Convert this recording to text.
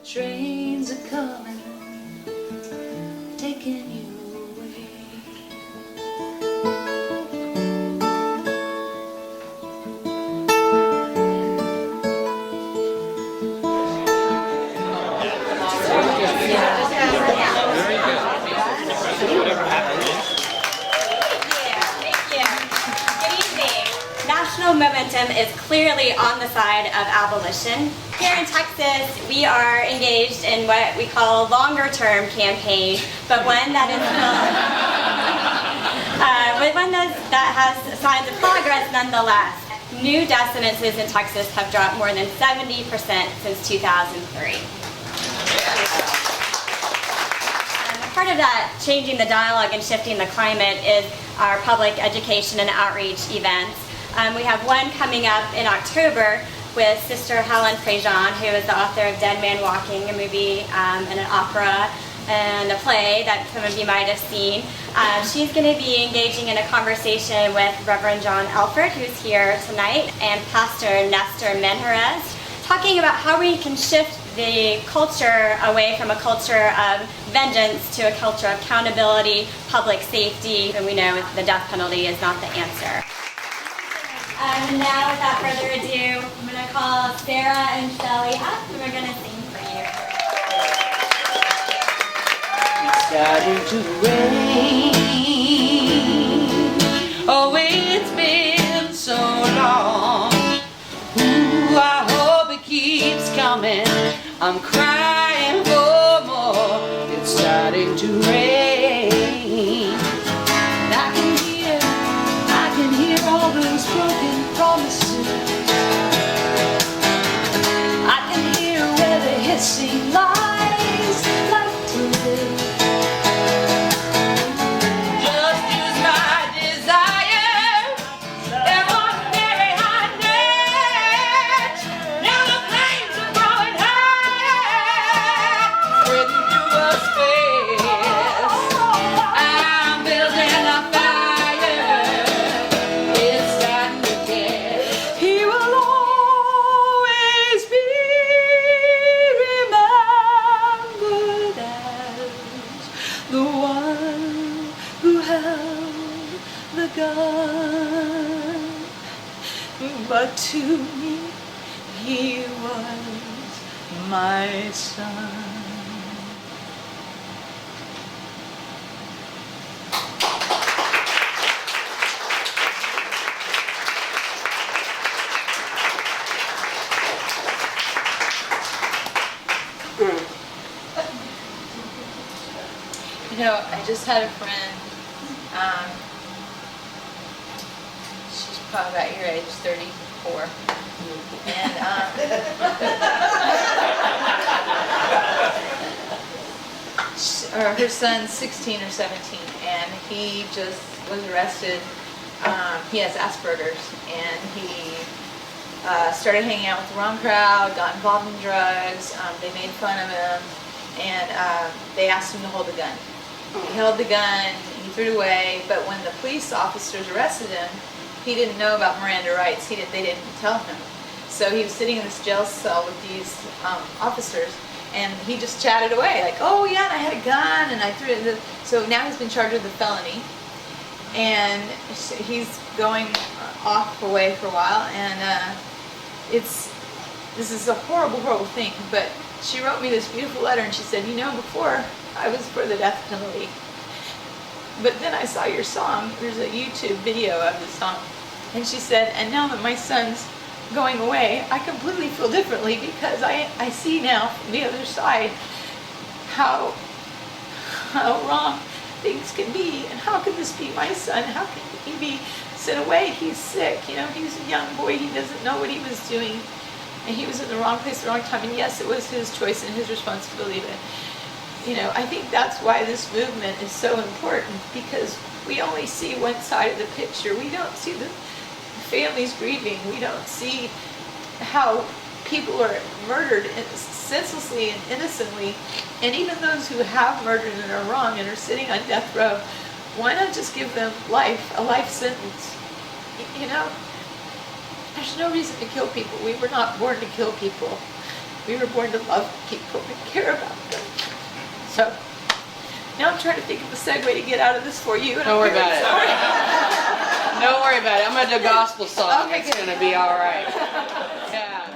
Trains are coming, taking you away. National momentum is clearly on the side of abolition. Here in Texas, we are engaged in what we call a longer-term campaign, but one that is that has signs of progress nonetheless. New death sentences in Texas have dropped more than 70% since 2003. Part of that, changing the dialogue and shifting the climate, is our public education and outreach events. We have one coming up in October with Sister Helen Prejean, who is the author of Dead Man Walking, a movie and an opera and a play that some of you might have seen. She's going to be engaging in a conversation with Reverend John Elford, who's here tonight, and Pastor Nestor Menjarez, talking about how we can shift the culture away from a culture of vengeance to a culture of accountability, public safety, and we know the death penalty is not the answer. And now, without further ado, I'm going to call Sara and Shelley up, and we're going to sing for you. It's starting to rain. Oh, it's been so long. Ooh, I hope it keeps coming. I'm crying for more. It's starting to rain. And I can hear all those broken promises. I can hear where the hissing lies like to live. Just use my desire and one very high net. Now the flames are growing higher, spreading through a space. I'm building a fire. It's starting to get. He will always be remembered as the one who held the gun. But to me, he was my son. You know, I just had a friend, she's probably about your age, 34, and her son's 16 or 17, and he just was arrested. He has Asperger's, and he started hanging out with the wrong crowd, got involved in drugs. They made fun of him, and they asked him to hold the gun. He held the gun, he threw it away, but when the police officers arrested him, he didn't know about Miranda rights. They didn't tell him. So he was sitting in this jail cell with these officers, and he just chatted away, like, oh yeah, and I had a gun, and I threw it. So now he's been charged with a felony, and he's going off away for a while, and this is a horrible, horrible thing, but she wrote me this beautiful letter, and she said, you know, before I was for the death penalty, but then I saw your song. There's a YouTube video of the song, and she said, and now that my son's going away, I completely feel differently, because I see now from the other side how wrong things can be, and how can this be my son? How can he be sent away? He's sick, you know, he's a young boy, he doesn't know what he was doing, and he was in the wrong place at the wrong time, and yes, it was his choice and his responsibility, but you know, I think that's why this movement is so important, because we only see one side of the picture. We don't see the families grieving. We don't see how people are murdered senselessly and innocently, and even those who have murdered and are wrong and are sitting on death row, why not just give them life, a life sentence? You know, there's no reason to kill people. We were not born to kill people. We were born to love people and care about them. So now I'm trying to think of a segue to get out of this for you. And Don't worry I'm really about it. sorry. Don't worry about it. I'm gonna do a gospel song. Okay, It's good. gonna be all right. Yeah.